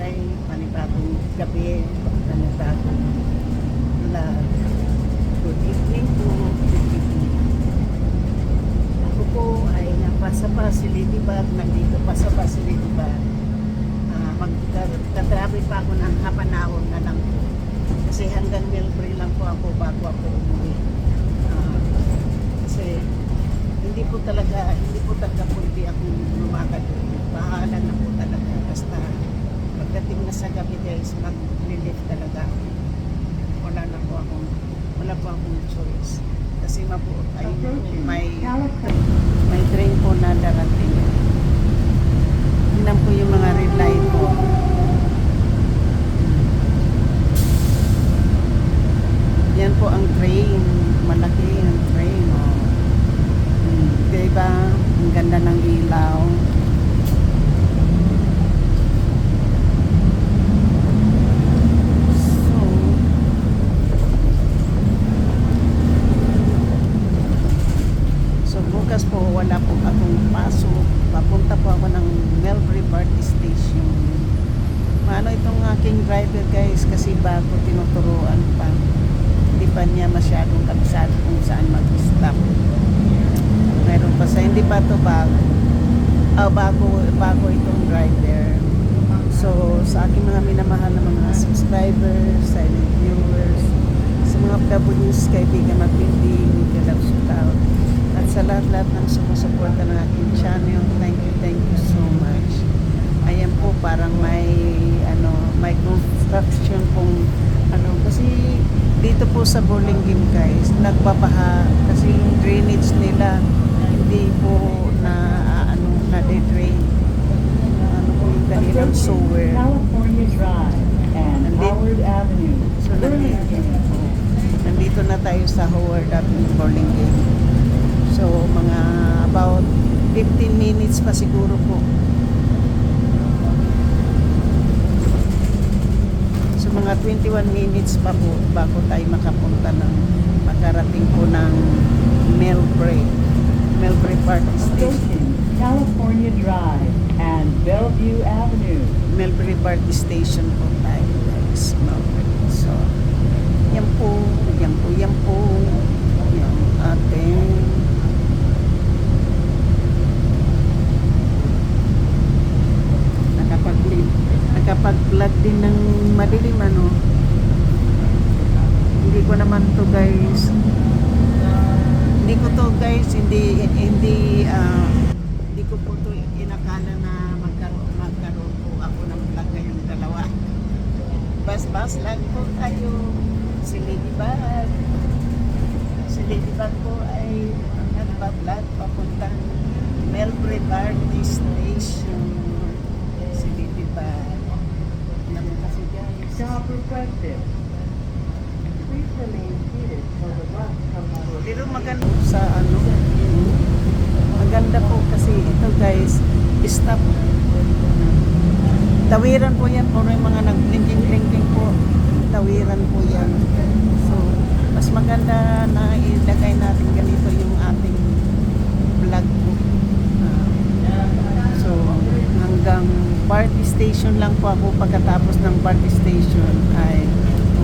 ay panibagong gabi, panibagong vlog. Good evening po. Good evening. Ako po ay nasa facility bag, nandito pa sa facility bag. Magtatravel pa ako ng hapanahon na lang po. Kasi hanggang Melbury lang po ako bago ako umuwi. Kasi hindi po talaga pwede akong lumakad. Bahala na po talaga. Basta pagdating na sa gabi guys, mag-relief talaga. Wala po akong choice. Kasi may train po na darating. Tingnan po yung mga red light po. Yan po ang train. Malaki ang train. Oh. Diba? Ang ganda ng ilaw. So bukas po wala po akong pasok. Papunta po ako ng Melbury Party Station. Maano itong aking driver guys kasi bago tinuturuan pa. Hindi pa niya masyadong kabisado kung saan mag-stop. Meron pa sa hindi pa to bago itong driver. So sa aking mga minamahal na mga subscribers, silent viewers, sa mga PWs, kaibigan magbibig, love shout out, at sa lahat-lahat ng sumusuporta ng aking channel, thank you so much. Ayan po, parang may construction pong kasi dito po sa Burlingame guys, nagbabaha kasi yung drainage nila hindi po na-drain. Po yung kanilang sewer. California Drive and Howard Avenue. So nandito na tayo sa Howard Avenue, Burlingame. So mga about 15 minutes pa siguro po. So mga 21 minutes pa po bago tayo makarating po ng Melbury Party Station. California Drive and Bellevue Avenue. Melbury Party Station po tayo guys. Melbury. So yan po yung ating nakapag-vlog din ng madilim hindi ko naman to guys hindi ko po to inakala na magkaroon po ako ng vlog ngayong dalawa. Bas lang po tayo. Si Ladybug po ay nagpa-vlog papuntang Melbury Party Station. Si Ladybug naman kasi guys. Stop requested. Please remain seated till the bus comes out. Pero maganda sa maganda po kasi ito guys, stop. Tawiran po yan, puro yung mga nag-blinking po. Tawiran po yan. So, mas maganda na ilagay natin ganito yung ating vlog po. So, hanggang party station lang po ako. Pagkatapos ng party station ay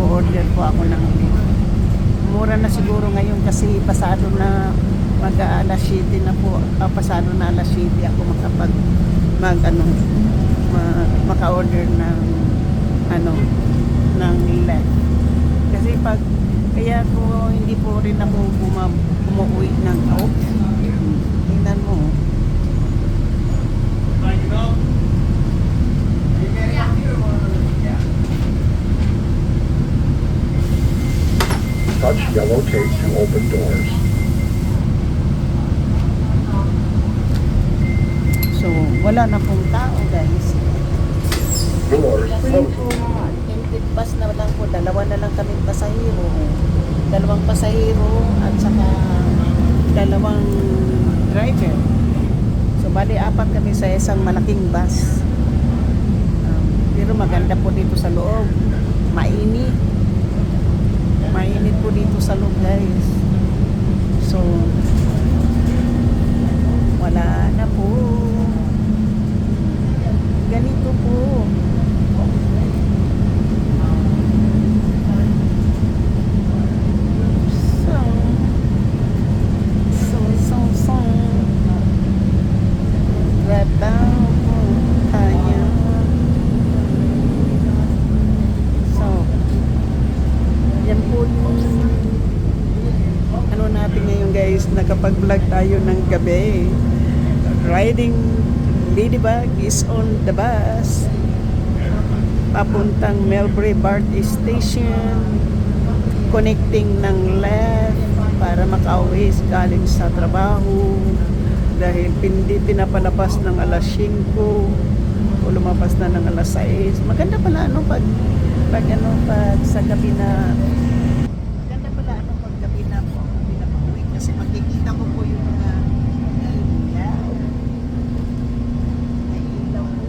o-order po ako ng lift. Mura na siguro ngayon kasi pasado na mag-alas 7 na po. Pasado na alas 7 ako maka-order ng lift. Kasi kaya po hindi po rin ako umuwi ng tingnan mo. Touch yellow tape to open doors. So, wala na pong tao guys. Doors closing. Empty bus na lang po. Dalawa na lang kaming pasahero. Dalawang pasahero at saka dalawang driver. So, bali apat kami sa isang malaking bus. Pero maganda po dito sa loob. Mainit po dito sa loob guys. So wala na po. Ganito po. tayo ng gabi. Riding Ladybug is on the bus. Papuntang Melbury BART Station. Connecting ng left para makauwi galing sa trabaho. Dahil hindi pinapalabas ng alas 5 o lumabas na ng alas 6. Maganda pala pag sa gabi na maganda pala pag gabi na po pinapauwi kasi makikita ko po yung mga ilaw. May ilaw po,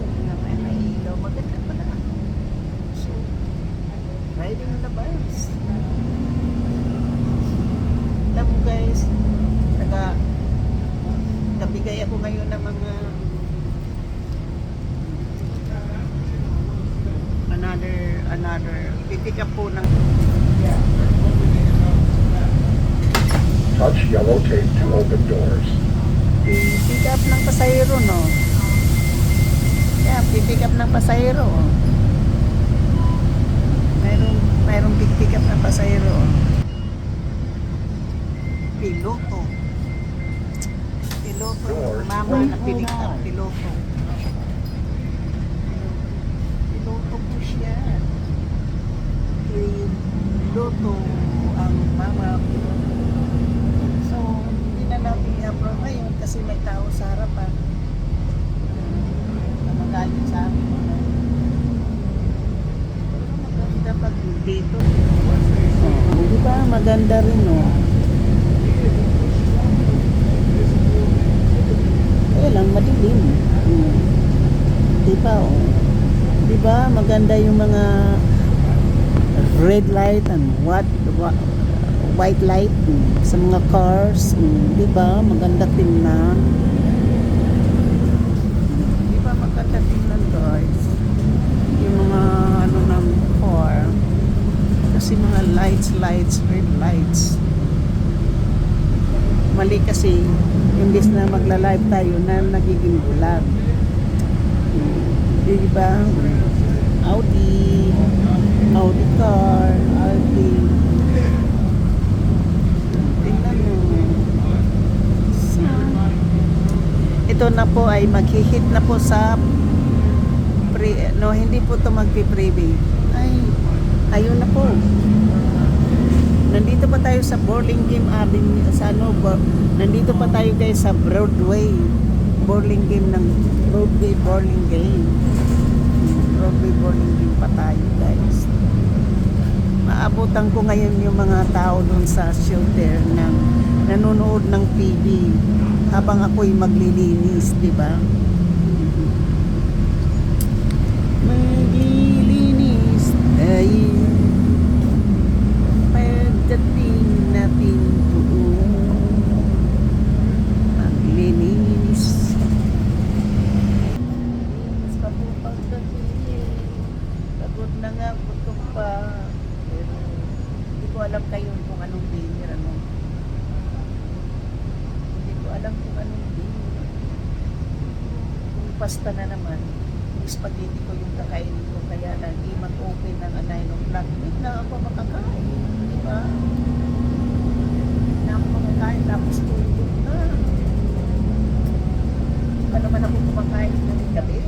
may ilaw. Maganda pala. So, riding on the bus. Alam mo guys, nabigay ako ngayon ng mga another pipick up po ng Touch yellow tape to open doors. pipick up ng pasahero, no? Yeah, pipick up ng pasahero. Mayroong pick up ng pasahero. Piloto. Mama na pipick up, piloto. Piloto po siya. Piloto ang mama. So, hindi na natin i-upload ngayon kasi may tao sa harapan na magalit sa akin. Maganda pag dito. Di ba? Maganda rin, no? Kaya lang, madilim. Di ba, oh? Di ba? Maganda yung mga red light and white light sa mga cars. Di ba? Maganda tingnan. Di ba? Maganda tingnan, guys. Yung mga ng car. Kasi mga lights, red lights. Mali kasi, imbis na magla-live tayo na nagiging vlog. Di ba? Audi car, Audi. Tingnan mo. So, ito na po ay maghihit na po sa hindi po ito magpi-freeway. Ayun na po. Nandito pa tayo sa Burlingame Avenue, nandito pa tayo guys sa Broadway Burlingame pa tayo guys. Maabutan ko ngayon yung mga tao doon sa shelter ng nanonood ng TV habang ako'y maglilinis, di ba? Maglilinis tayo pagdating natin doon. Maglilinis. Pagod na nga, gutom pa. Pero hindi ko alam kayo kung anong dinner, ano. Hindi ko alam kung anong dinner. Kung pasta na naman, yung spaghetti ko yung kakainin ko, kaya lagi mag-open ng 9 o'clock. Wait na ako makakain, di ba? Na ako makakain, tapos tulog na. Hindi pa naman ako kumakain ng gabi.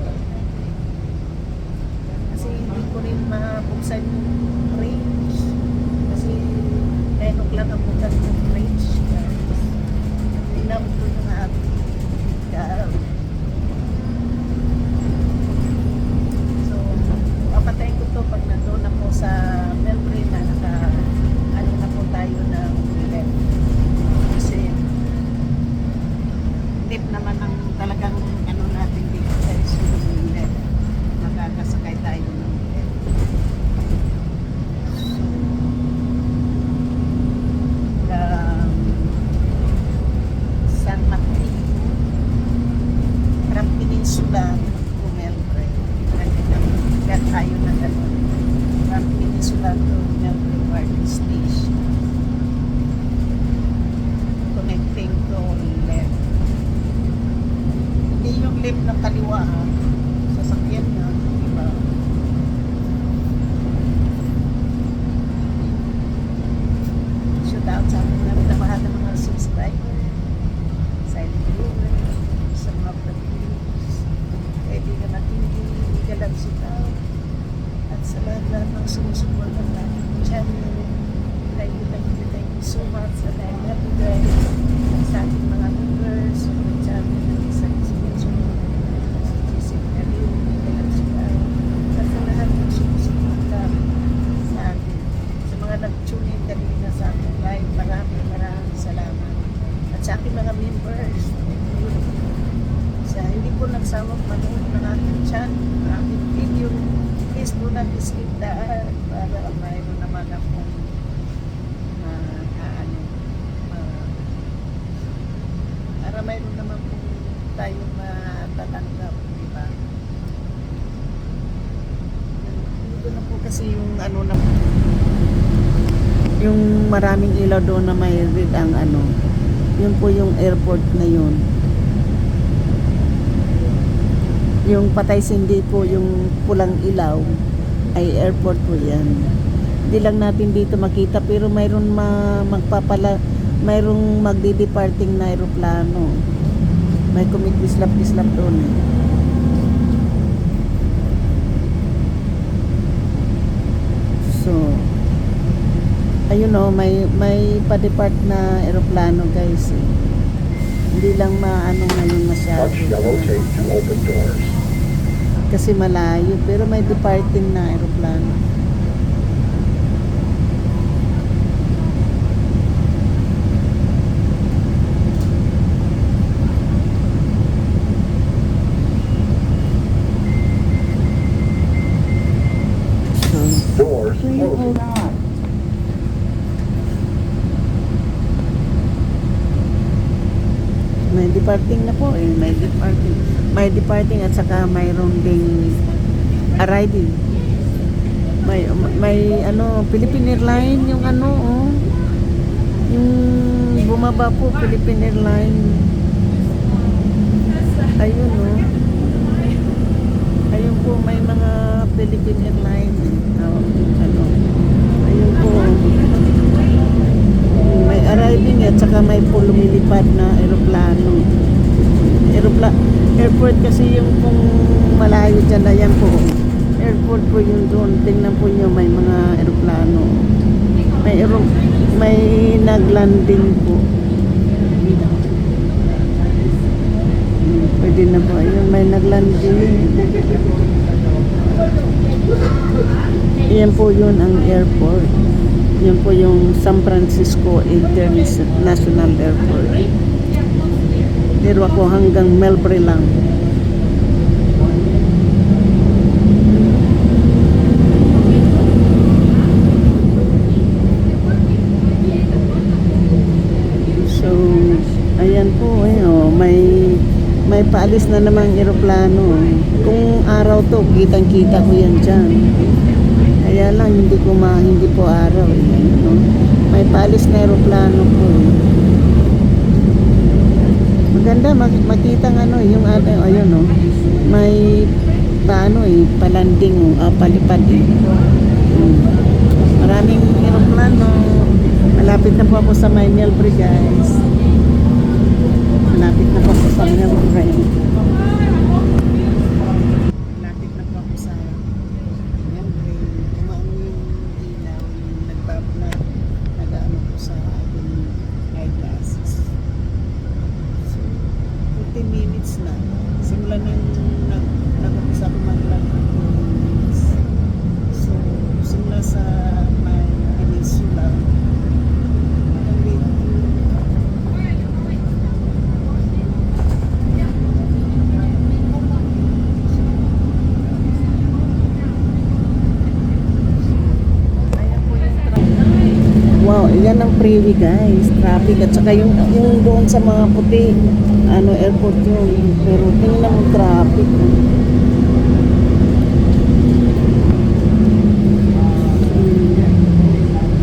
Kasi hindi ko rin mabuksan yung fridge. Kasi 9 o'clock ang bukas yung fridge. Tingnan ko yung ating so, papatayin ko to pag nandun ako sa Melbury na ano na po tayo ng left. Kasi tip naman ang talagang ano natin dito sa isulong ng left. Magkakasakay tayo ng left. So, sumusuporta sa ating channel. Thank you so much. And I'm happy dahil sa ating mga viewers, sa mga channel ng isang sponsor, si Jessic Ariel, at sa lahat ng sumusuporta sa atin. Sa mga nag-tune in kanina sa ating live, maraming salamat. At sa aking mga members, sa hindi po nagsawang manood ng aking channel, ng aking video, please do not skip that para mayroon naman akong para mayroon naman po tayong matatanggap, di ba? Dito na po kasi yung ano na yung maraming ilaw doon na may red ang ano, yun po yung airport na yun. Yung patay sindi po, yung pulang ilaw ay airport po yan. Hindi lang natin dito makita pero mayroon mayroong magdi-departing na aeroplano. May kumikislap-kislap doon. So, ayun o, may pa-depart na aeroplano guys. Hindi lang maano ngayon masyado. Touch yellow tape to open doors. Kasi malayo, pero may departing na aeroplano. Doors closing. May departing na po eh, may departing at saka mayroon ding arriving. May ano, Philippine Airlines yung ano oh. Yung bumaba po Philippine Airlines. Ayun oh. Ayun po may mga Philippine Airlines oh, ano. Ayun po. May arriving at saka may po lumilipad na aeroplano. Airport kasi yung kung malayo dyan na yan po. Airport po yung doon. Tingnan po nyo may mga aeroplano. May naglanding po. Pwede na po. Ayun, may naglanding. Yan po yun ang airport. Yan po yung San Francisco International Airport. Pero ako hanggang Melbourne lang. So, ayan po oh, may paalis na namang eroplano. Kung araw to, kitang-kita ko yan dyan. Kaya lang hindi po araw eh. Ano? May paalis na eroplano po. Maganda makita ng ano yung ayun oh. May paano eh palanding palipad eh. Maraming eroplano. Malapit na po ako sa Melbourne guys. Malapit na po ako sa Melbourne. Malapit na po ako sa Melbourne. Kumaano yung ilaw, yung nag-ano po sa ating eyeglasses. So, 15 minutes na. Simula nang nag-umpisa ko mag-vlog. So, simula sa may peninsula. Wow, yan ang freeway guys, traffic at saka yung doon sa mga puti, ano airport yun, pero tingnan mo traffic.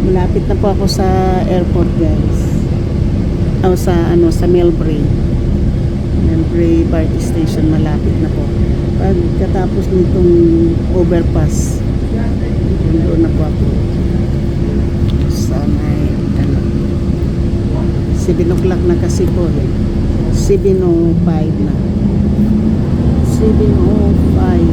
Malapit na po ako sa airport guys. O sa Melbourne BRT station, malapit na po. Pagkatapos nitong overpass, doon na po ako. Sana 7 o'clock na kasi po 7:05 na 7:05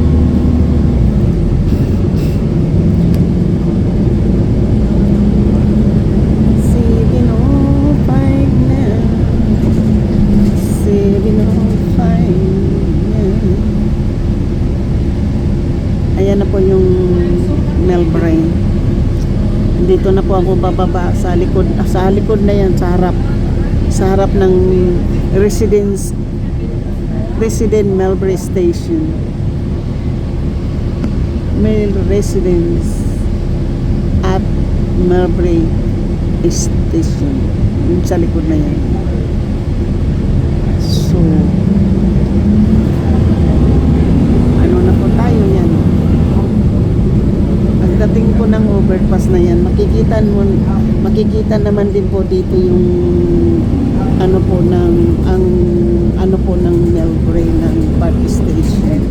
Melbourne. Dito na po ako bababa sa likod na yan, sa harap ng Resident Melbourne Station. Residence at Melbourne Station. Yung sa likod na yan. So, ano na po tayo yan? Pagdating po ng overpass na yan, makikita naman din po dito yung ano po ng Melbourne ng Park Station.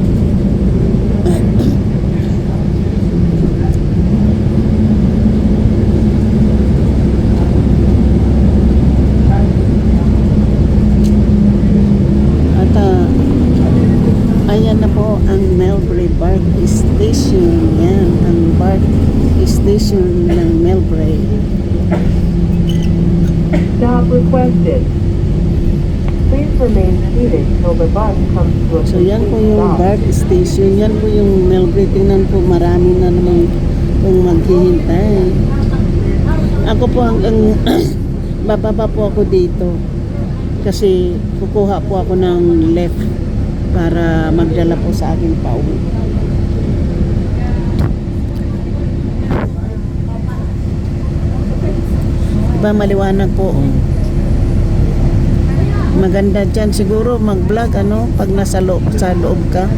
Ayan na po ang Melbourne Park Station. Yan, ang Park Station ng Melbourne. Stop requested. Please remain seated till the bus comes to a So yan po complete yung stop. Park Station. Yan po yung Melbourne. Tingnan po, marami na naman kung maghihintay. Ako po ang bababa po ako dito. Kasi kukuha po ako ng left para magdala po sa akin pauwi. Diba maliwanag po, oh. Maganda dyan siguro mag-vlog pag sa loob ka.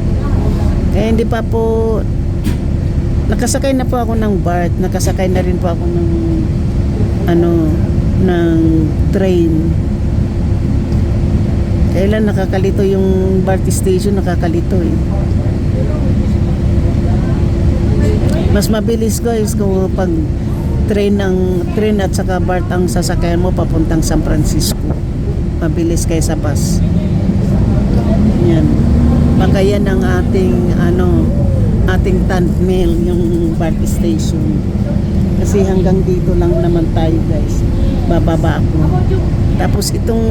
Eh hindi pa po, nakasakay na po ako ng BART, nakasakay na rin po ako ng ng train. Kailan nakakalito yung BART station, nakakalito eh. Mas mabilis guys kung pag train at saka BART ang sasakyan mo papuntang San Francisco. Mabilis kaysa bus. Yan. Baka yan ang ating thumbnail, yung BART station. Kasi hanggang dito lang naman tayo guys. Bababa ako. Tapos itong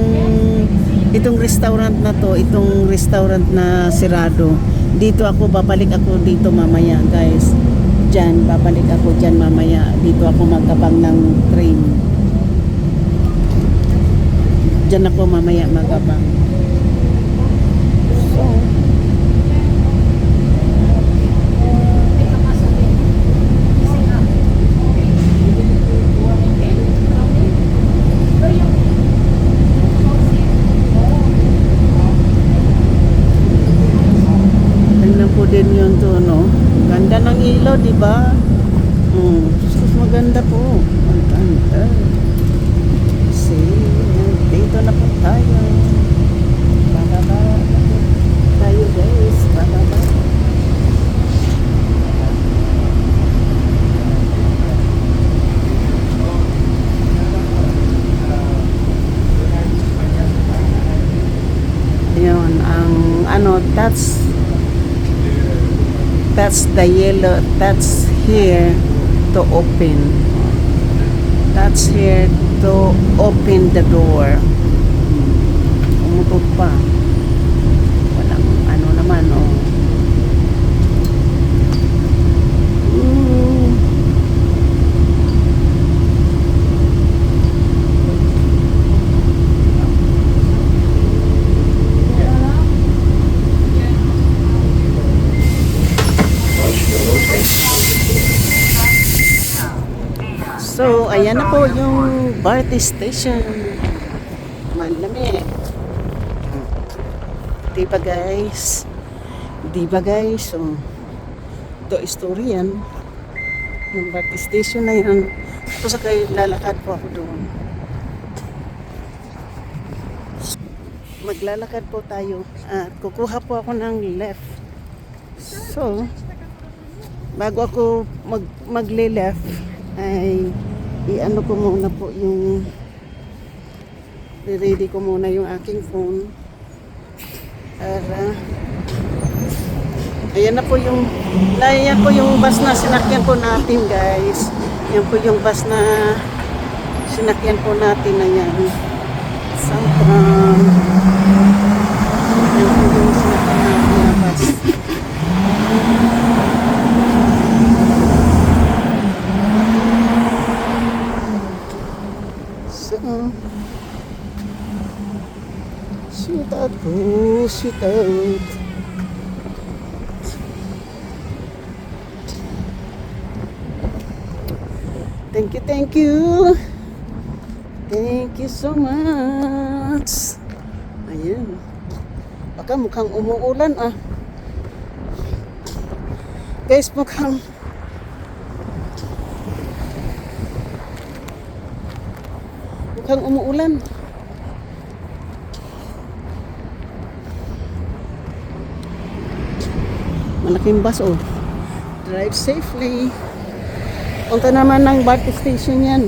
restaurant na to, itong restaurant na sirado, dito babalik ako dito mamaya guys. Babalik ako dyan mamaya. Dito ako magabang ng train. Dyan ako mamaya magabang. So, po din yun to, no? Ganda ng ilaw, di ba? Maganda po. Maganda. See, dito na po tayo. Bababa na po tayo, guys. Bababa. Yun, that's the yellow, that's here to open. That's here to open the door. Umutot pa. Walang naman, oh. So, ayan na po yung BART station. Malamig. Diba guys? So, ito story yan. Yung BART station na yan. Tapos kayo lalakad po ako doon. Maglalakad po tayo. At kukuha po ako ng left. So, bago ako magle-left, ay i-ano ko muna po yung ready ko muna yung aking phone para ayan po yung bus na sinakyan po natin guys. Yan po yung bus na sinakyan po natin na yan. Yan po yung sinakyan natin na bus. yellow shootout. Thank you, thank you. Thank you so much. Ayan. Baka mukhang umuulan ah. Guys, mukhang umuulan. Malaking bus oh. Drive safely. Punta naman ng BART station yan.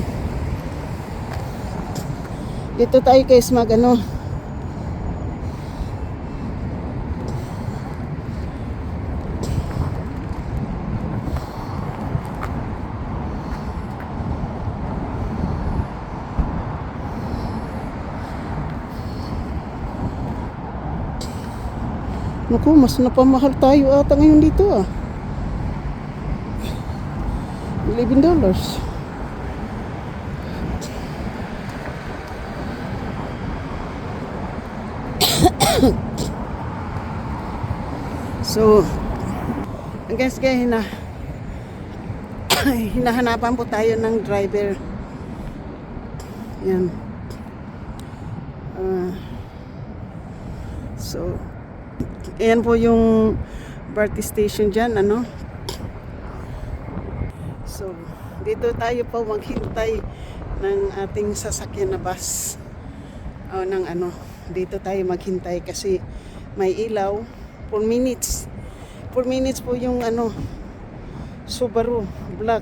Dito tayo guys magano. Naku, mas napamahal tayo ata ngayon dito ah. $11. So, hanggang kaya hinahanapan po tayo ng driver. Yan. So, ayan po yung BART station dyan, ano. So, dito tayo po maghintay ng ating sasakyan na bus. O, ng ano, dito tayo maghintay kasi may ilaw. 4 minutes. 4 minutes po yung ano, Subaru black.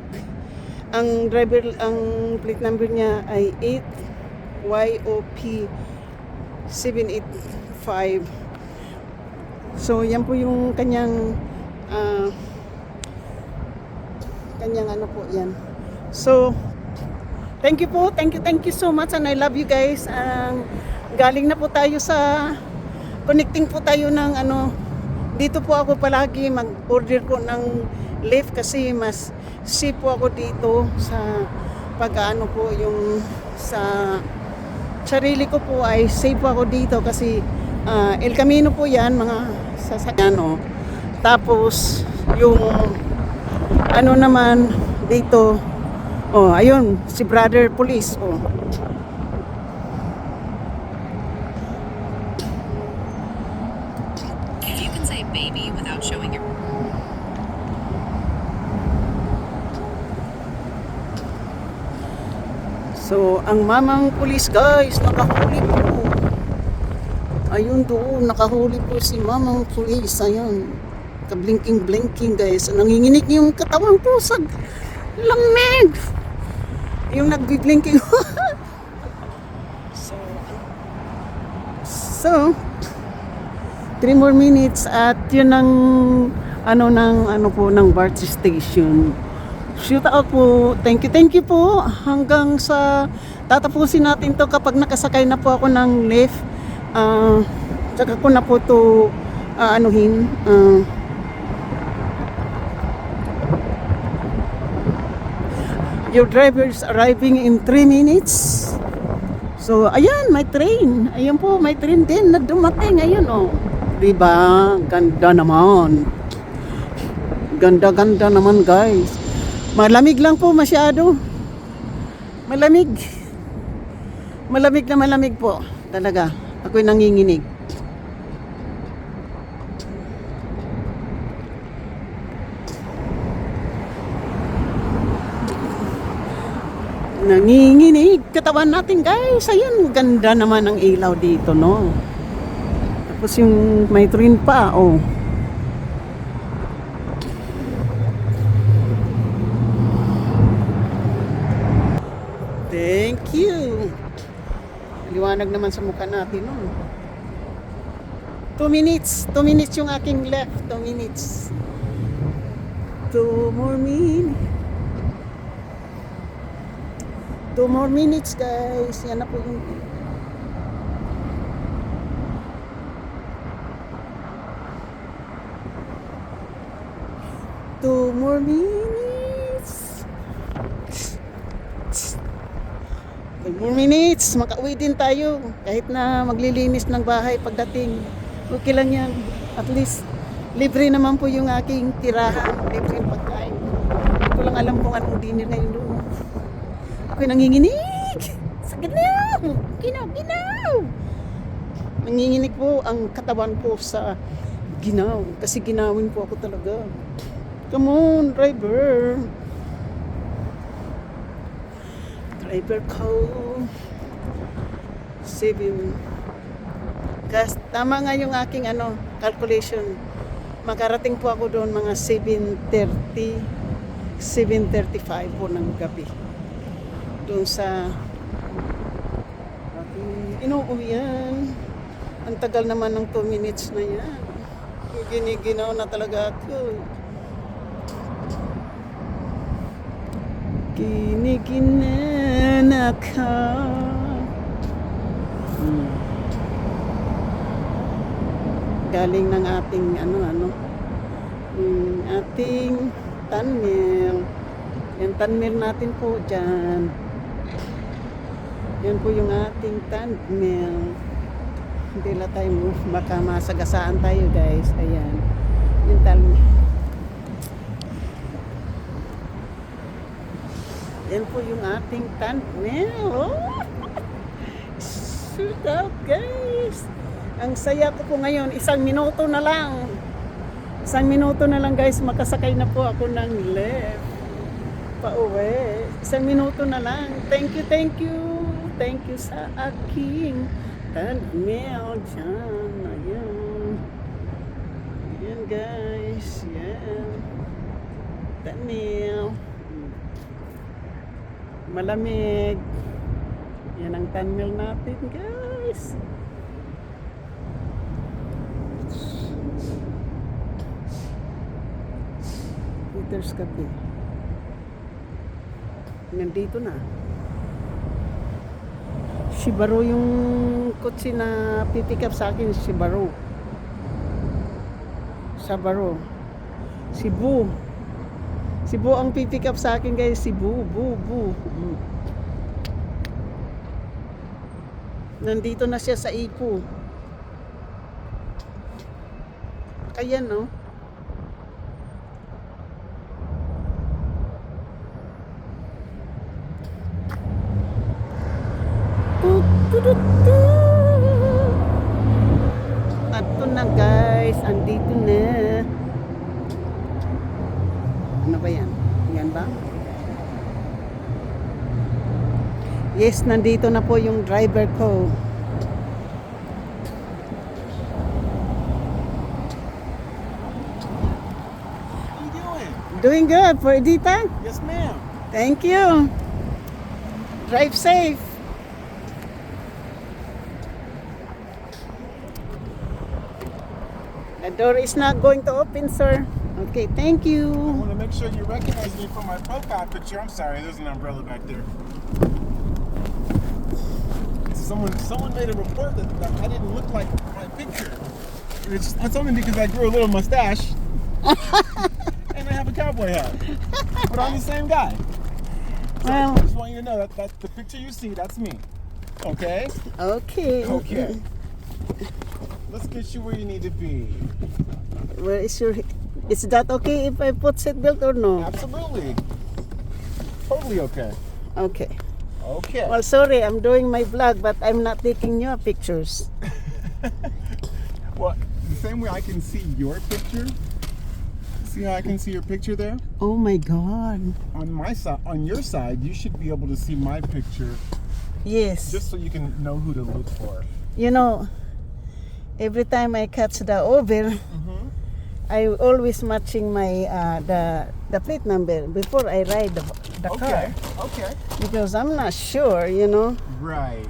Ang driver, ang plate number niya ay 8YOP 785. So, yan po yung kanyang ano po yan. So, thank you so much and I love you guys. Galing na po tayo sa connecting po tayo ng ano, dito po ako palagi mag-order ko ng lift kasi mas safe po ako dito sa pag-ano po yung sa sarili ko po ay safe po ako dito kasi El Camino po yan mga sasakyan no. Tapos yung ano naman dito oh ayun si brother police oh. If you can say baby without showing your So ang mamang police guys nakahuli po. Ayun doon, nakahuli po si mamang police. Ayun, ka-blinking guys. Nanginginig yung katawan ko sa lamig. Yung nag-blinking. So, 3 more minutes at yun ang ano po ng BART station. Shoot out po. Thank you po. Hanggang sa tatapusin natin to kapag nakasakay na po ako ng lift. Tsaka ko na po to anuhin your driver is arriving in 3 minutes. So ayan, may train. Ayan po, may train din na dumating. Ayun oh. Diba? Ganda naman. Ganda naman guys. Malamig lang po masyado. Malamig po talaga. Ako'y nanginginig. Nanginginig katawan natin guys. Ayun, ganda naman ang ilaw dito no. Tapos yung may train pa oh. Thank you. Liwanag naman sa mukha natin no. 2 minutes yung aking left. 2 minutes. 2 more minutes. 2 more minutes guys. Yan na po yung 2 more minutes. 2 more minutes. Makauwi din tayo. Kahit na maglilinis ng bahay pagdating. Okay lang yan. At least, libre naman po yung aking tirahan. Libre yung pagkain. Hindi ko lang alam kung anong dinner na yun doon. Ako'y nanginginig! Sa ginaw! Ginaw! Ginaw! Nanginginig po ang katawan ko sa ginaw. Kasi ginawin po ako talaga. Come on, driver! Driver ko. 7. Kasi tama nga yung aking calculation. Makarating po ako doon mga 7:30, 7:35 po ng gabi. Doon sa aking inuuwian. Ang tagal naman ng 2 minutes na yan. Giniginaw na talaga ako. Giniginaw na ako. Galing ng ating yung ating tanmil. Yung tanmil natin po dyan. Yan po yung ating tanmil. Hindi lang tayo baka masagasaan tayo guys. Ayan. Yung tanmil. Yan po yung ating tanmil. Oh! Shoot out guys. Ang saya ko po ngayon, 1 minuto na lang. 1 minuto na lang guys, makasakay na po ako ng left. Pauwi. 1 minuto na lang. Thank you, thank you. Thank you sa aking tanmil dyan. Ayan. Ayan guys. Ayan. Tanmil. Malamig. Yan ang tanmil natin guys. Peter's Cafe. Nandito na. Subaru yung kotse na pipick up sa akin. Subaru. Subaru. Cebu. Cebu ang pipick up sa akin guys. Cebu. Bu. Nandito na siya sa Ipu. Kaya no? Ato na guys, andito na. Ano ba yan? Yan ba? Yes, nandito na po yung driver ko. How you doing? Doing good for Edita. Yes, ma'am. Thank you. Drive safe. The door is not going to open, sir. Okay, thank I you. want to make sure you recognize me from my profile picture. I'm sorry, there's an umbrella back there. Someone made a report that I didn't look like my picture. And it's only because I grew a little mustache and I have a cowboy hat. But I'm the same guy. So Well, I just want you to know that the picture you see, that's me. Okay? okay. Okay. Let's get you where you need to be. Where is your... Is that okay if I put seatbelt or no? Absolutely. Totally okay. Okay. Okay. Well, sorry, I'm doing my vlog, but I'm not taking your pictures. Well, the same way I can see your picture. See how I can see your picture there? Oh my God. On my side, on your side, you should be able to see my picture Yes. just so you can know who to look for. You know, every time I catch the Uber, I always matching my the plate number before I ride the car, Okay. because I'm not sure, you know. Right.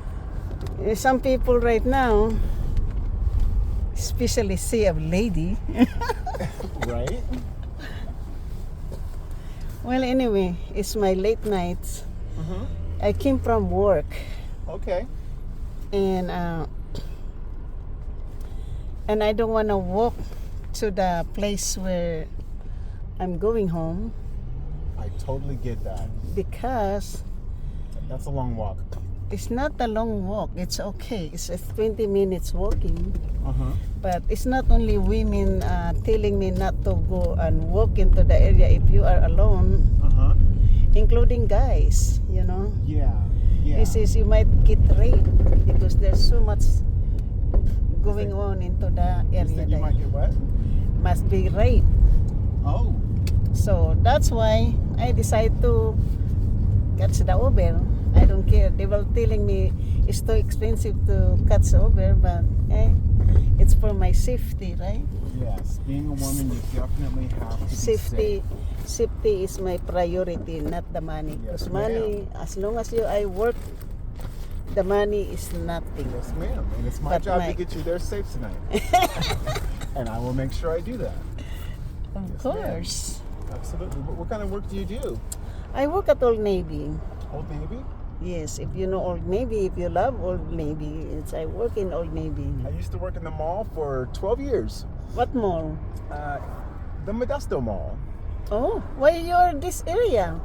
Some people right now, especially say a lady. Right. Well, anyway, it's my late nights. I came from work, Okay. and I don't want to walk to the place where I'm going home, I totally get that. because That's a long walk. It's not a long walk. It's okay. It's 20 minutes walking. Uh-huh. But it's not only women telling me not to go and walk into the area if you are alone, Uh-huh. including guys, you know. Yeah. Yeah. This is, you might get raped because there's so much going on into the You area said you there. might get what? Must be raped. Oh. So that's why I decided to catch the Uber. I don't care. They were telling me it's too expensive to catch the Uber, but it's for my safety, right? Yes. Being a woman, you definitely have to be safe. Safety is my priority, not the money. Yes, Because money, as long as I work, the money is nothing. Yes, ma'am. And it's my But job my- to get you there safe tonight. And I will make sure I do that. Of Yes, course. Absolutely. What kind of work do you do? I work at Old Navy. Old Navy? Yes, if you know Old Navy, if you love Old Navy, I work in Old Navy. I used to work in the mall for 12 years. What mall? The Modesto Mall. Oh, why you're this area?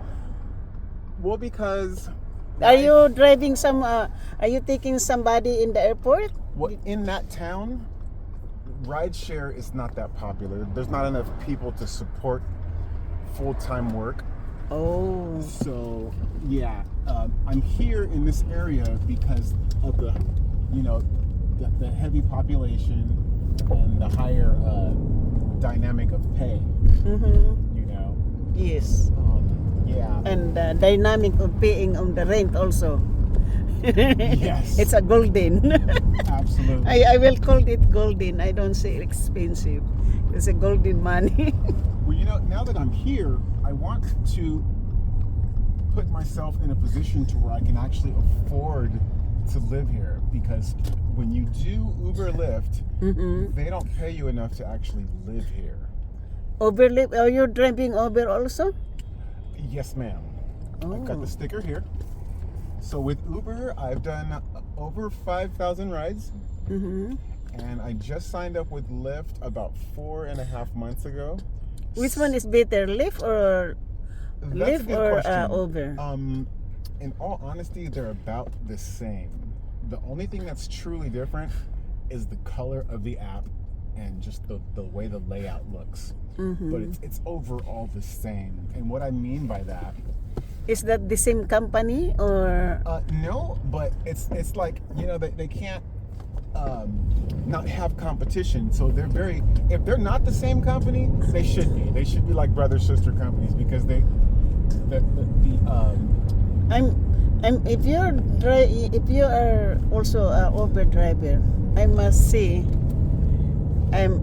Well, because Are you driving some? Are you taking somebody in the airport? in that town, rideshare is not that popular. There's not enough people to support full-time work. Oh, So yeah, I'm here in this area because of the heavy population and the higher dynamic of pay. mm-hmm. You know, Yes, yeah. and the dynamic of paying on the rent also. Yes. It's a golden. Absolutely. I will call it golden. I don't say expensive. It's a golden money. Well, now that I'm here, I want to put myself in a position to where I can actually afford to live here, because when you do Uber Lyft, Mm-hmm. they don't pay you enough to actually live here. Overlip? Are you driving Uber also? Yes, ma'am. I've got the sticker here. So with Uber, I've done over 5,000 rides, Mm-hmm. and I just signed up with Lyft about 4.5 months ago. Which one is better, Lyft or That's a Lyft good or question. Uber? In all honesty, they're about the same. The only thing that's truly different is the color of the app and just the way the layout looks. Mm-hmm. But it's overall the same. And what I mean by that, Is that the same company or? no, but it's like, they can't not have competition. So if they're not the same company, they should be. They should be like brother sister companies, because If you are also a Uber driver, I must say,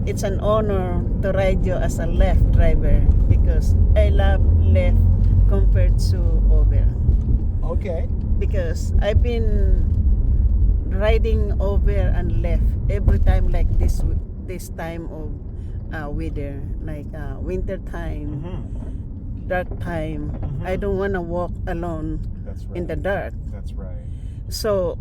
it's an honor to ride you as a Lyft driver, because I love Lyft compared to Uber, okay. because I've been riding Uber and Lyft every time like this time of weather, like winter time, Mm-hmm. dark time. I don't want to walk alone That's right. in the dark. That's right. So,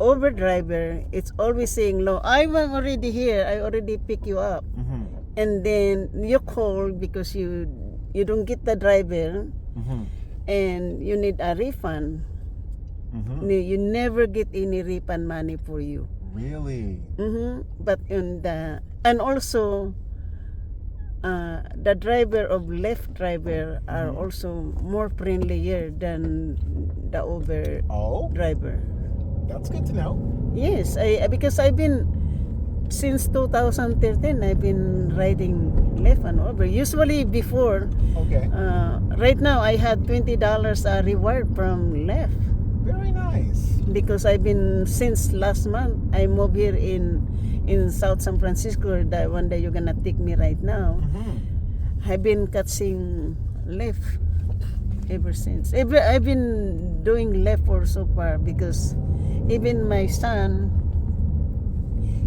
Uber driver, it's always saying, "Lo, I'm already here. I already pick you up." Mm-hmm. And then you call because you don't get the driver, Mm-hmm. and you need a refund. Mm-hmm. You never get any refund money for you. Really? But and also the driver of Lyft driver are also more friendlier than the Uber Oh, driver. that's good to know. Yes, because I've been since 2013. I've been riding Lyft and Uber. Usually before, Okay. right now I had $20 reward from Lyft, Very nice. because I've been since last month. I moved here in South San Francisco. The one that you're gonna take me right now. Mm-hmm. I've been catching Lyft ever since. I've been doing Lyft for so far, because even my son,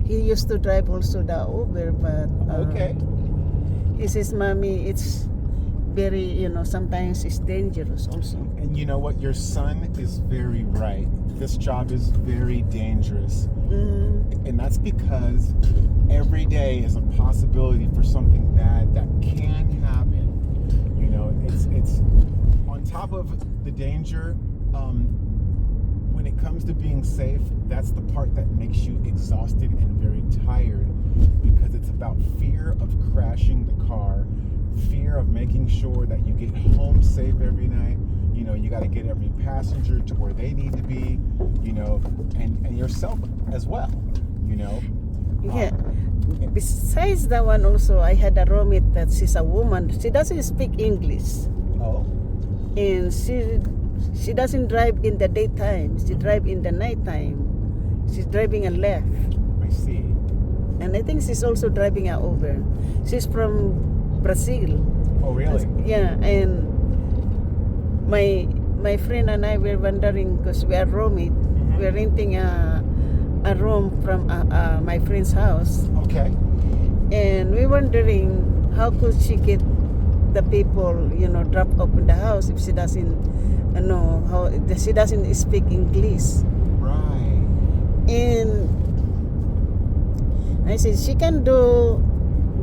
he used to drive also the Uber, but Okay. he says, "Mommy, it's very, sometimes it's dangerous also." And you know what? Your son is very right. This job is very dangerous. And that's because every day is a possibility for something bad that can happen. It's on top of the danger. when it comes to being safe, that's the part that makes you exhausted and very tired, because it's about fear of crashing the car, fear of making sure that you get home safe every night. You know, you got to get every passenger to where they need to be, you know, and yourself as well, you know. Yeah. Besides that one also, I had a roommate that she's a woman. She doesn't speak English. Oh. And she doesn't drive in the daytime. She drive in the nighttime. She's driving a left. I see. And I think she's also driving a Uber. She's from Brazil. Oh, really? Yeah, and my friend and I were wondering, because we are roommates, we're renting a room from my friend's house, Okay. and we're wondering how could she get the people, you know, drop off in the house if she doesn't know how, she doesn't speak English. Right. And I said she can do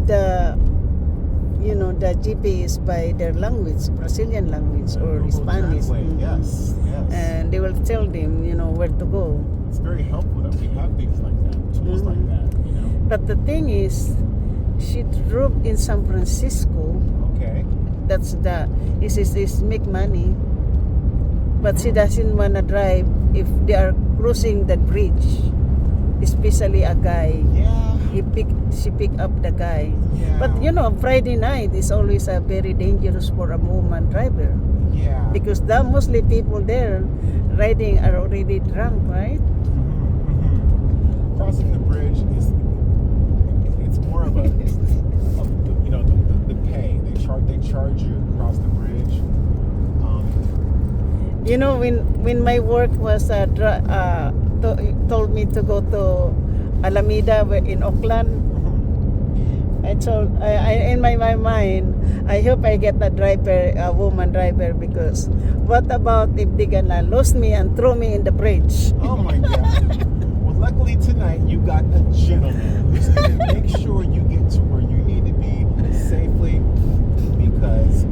the, you know, the GPS by their language, Brazilian language or Google Spanish. Translate. Mhm. Yes. Yes. And they will tell them, you know, where to go. It's very helpful that we have things like that, tools like that, you know. But the thing is, she drove in San Francisco. Okay. That's the, is make money. But she doesn't want to drive if they are crossing the bridge. Especially a guy. Yeah. She pick up the guy. Yeah. But you know, Friday night is always a very dangerous for a woman driver. Yeah. Because the mostly people there riding are already drunk, right? Crossing the bridge is, it's more of a, you know, the pay. They charge you across the bridge. You know, when my work was told me to go to Alameda in Oakland, I told in my mind, I hope I get a woman driver, because what about if they gonna lose me and throw me in the bridge? Oh my God. Well, luckily tonight you got a gentleman who's going to make sure you get to where you need to be safely, because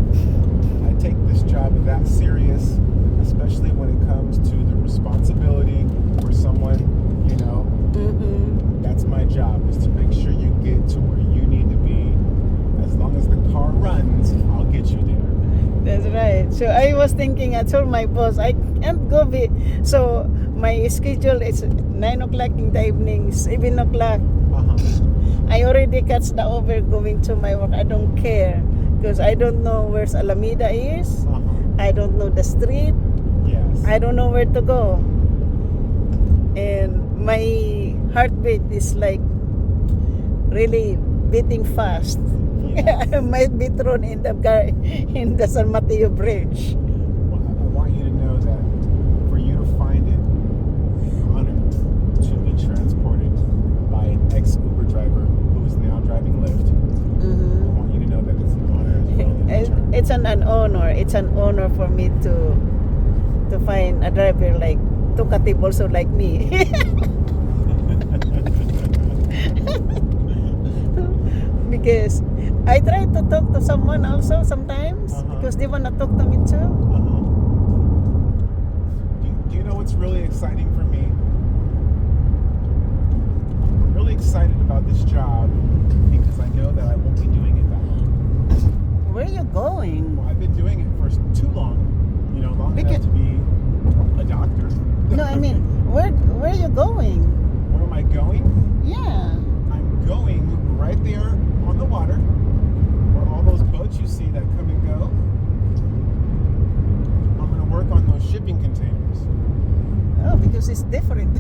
I take this job that serious, especially when it comes to the responsibility for someone, you know. That's my job, is to make sure you get to where you need to be. As long as the car runs, I'll get you there. That's right. So I was thinking, I told my boss, I can't go so my schedule is 9 o'clock in the evening, 7 o'clock. I already catch the Uber going to my work. I don't care, because I don't know where Alameda is. I don't know the street. Yes. I don't know where to go. And my heartbeat is like really beating fast. Yes. I might be thrown in the San Mateo Bridge. Well, I want you to know that for you to find it an honor to be transported by an ex-Uber driver who is now driving Lyft. I want you to know that it's an honor as well in return. It's an honor. It's an honor for me to find a driver like talkative also like me. Because I try to talk to someone also sometimes, because they want to talk to me too. Do you know what's really exciting for me? I'm really excited about this job because I know that I won't be doing it that long. Where are you going? Well, I've been doing it for too long, you know, long Because- enough to be a doctor. No, I mean, where are you going? Where am I going? Yeah. I'm going right there on the water, where all those boats you see that come and go. I'm going to work on those shipping containers. Oh, because it's different.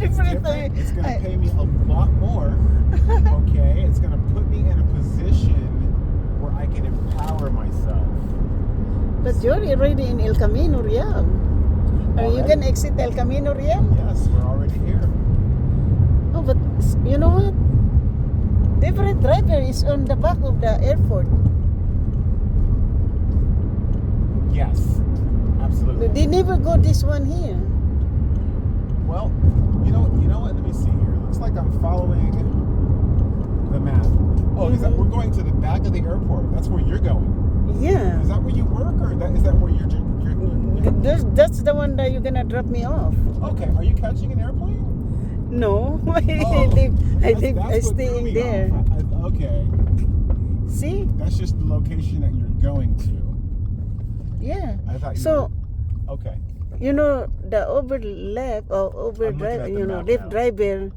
It's different. It's going to pay me a lot more. Okay, it's going to put me in a position where I can empower myself. But you're already in El Camino Real. Are you Already? gonna exit El Camino Real? Yes, we're already here. Oh, but you know what? Different driver is on the back of the airport. Yes, absolutely. They never go this one here. Well, you know what? Let me see here. It looks like I'm following the map. Oh, is that we're going to the back of the airport? That's where you're going. Yeah. Is that where you work, or is that where you're That's the one that you're gonna drop me off. Okay, are you catching an airplane? No, Oh, I that's what threw staying me there. off. Okay, See? that's just the location that you're going to. Yeah. I thought you So, okay. you know, the over left or over I'm looking drive, at the you know, map left now. driver,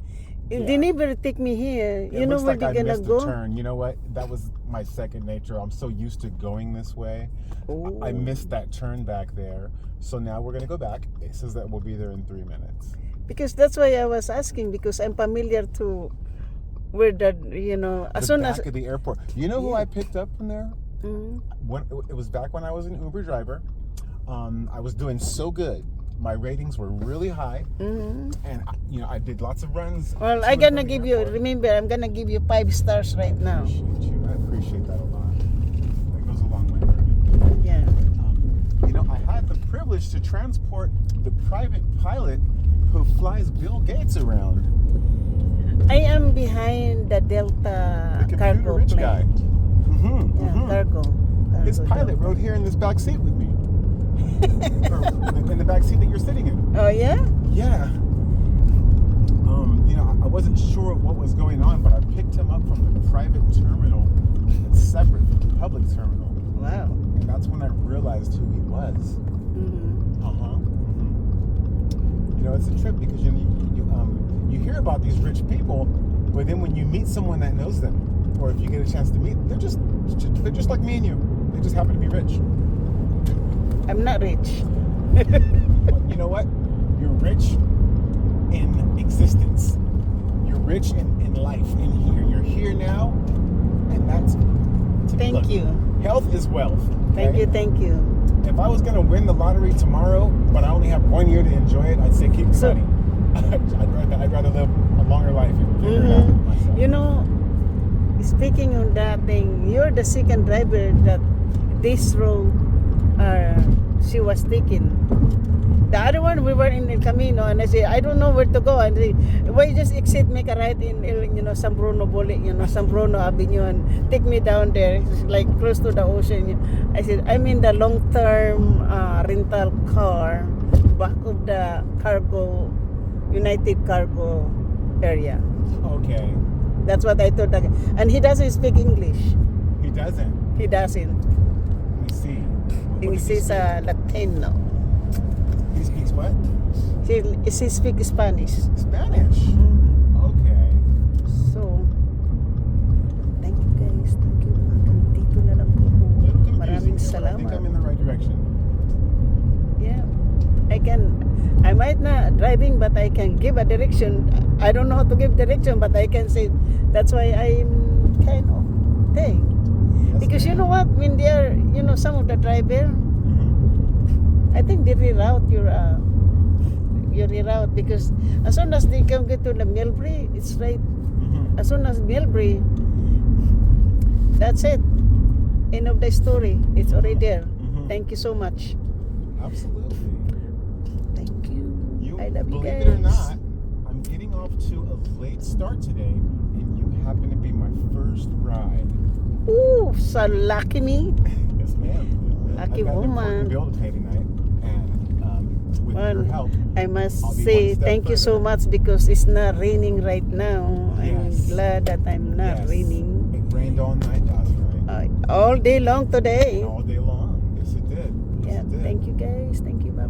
Yeah. they never take me here. It You know looks where like they I gonna missed go? a turn. You know what? That was my second nature. I'm so used to going this way. Oh. I missed that turn back there. So now we're gonna go back. It says that we'll be there in 3 minutes. Because that's why I was asking, because I'm familiar to where the, you know, as The soon back as... of the airport. You know who Yeah. I picked up from there? Mhm. When it was back when I was an Uber driver. I was doing so good. My ratings were really high, Mhm. and I did lots of runs. Well, to I'm and gonna from the give you, airport. remember, I'm gonna give you 5 stars right now. Appreciate you. I appreciate that a lot. That goes a long way for me. Yeah. I had the privilege to transport the private pilot who flies Bill Gates around. I am behind the Delta The cargo computer rich plane. guy. Mm-hmm, Yeah, cargo. His Cargo pilot Delta. rode here in this back seat with me. Or in the back seat that you're sitting in. Oh, yeah? Yeah. I wasn't sure what was going on, but I picked him up from the private terminal. It's separate from the public terminal. Wow. And that's when I realized who he was. Mhm. Uh-huh. It's a trip because you hear about these rich people, but then when you meet someone that knows them, or if you get a chance to meet, they're just like me and you. They just happen to be rich. I'm not rich. But you know what? You're rich in existence. You're rich in life, in here. You're here now, and that's Thank you. Health is wealth. Thank okay? you, thank you. If I was gonna win the lottery tomorrow, but I only have 1 year to enjoy it, I'd say keep the So- money. I'd rather live a longer life and figure it out Mhm. myself. You know, speaking on that thing, you're the second driver that this road she was taking. The other one, we were in El Camino, and I say, I don't know where to go. And they, why you just exit, make a right in San Bruno Bole, San Bruno Avenue, and take me down there. It's like close to the ocean. I said, I'm in the long-term rental car, back of the cargo, United Cargo area. Okay. That's what I told the guy. And he doesn't speak English. He doesn't. He doesn't. I see. What He does says speak? Latino. He speaks what? He speaks Spanish. Spanish. Okay. So, thank you guys. Thank you. Hanggang dito na lang po po. A little Maraming confusing, but I think salamat. I'm in the right direction. Yeah. I might not driving, but I can give a direction. I don't know how to give direction, but I can say, that's why I'm kind of thing. Yes, Because you ma'am. know what, when they are, some of the driver, Mhm. I think they reroute your reroute, because as soon as they can get to the Millbury, it's right. Mhm. As soon as Millbury, that's it. End of the story. It's already there. Mhm. Thank you so much. Absolutely. Thank you. You I love you believe guys. it or not, I'm getting off to a late start today, and you happen to be my first ride. Ooh, so lucky me. Yes, ma'am. Lucky I've got an woman. important bill to pay tonight, and with Well, your help, I must I'll be say one step thank you so further. much, because it's not raining right now. I'm Yes. glad that I'm not yes, raining. it rained all night last night, All day long today. and all day long. Yes, it did. Yes, Yeah, it did. thank you guys. Thank you. Bye.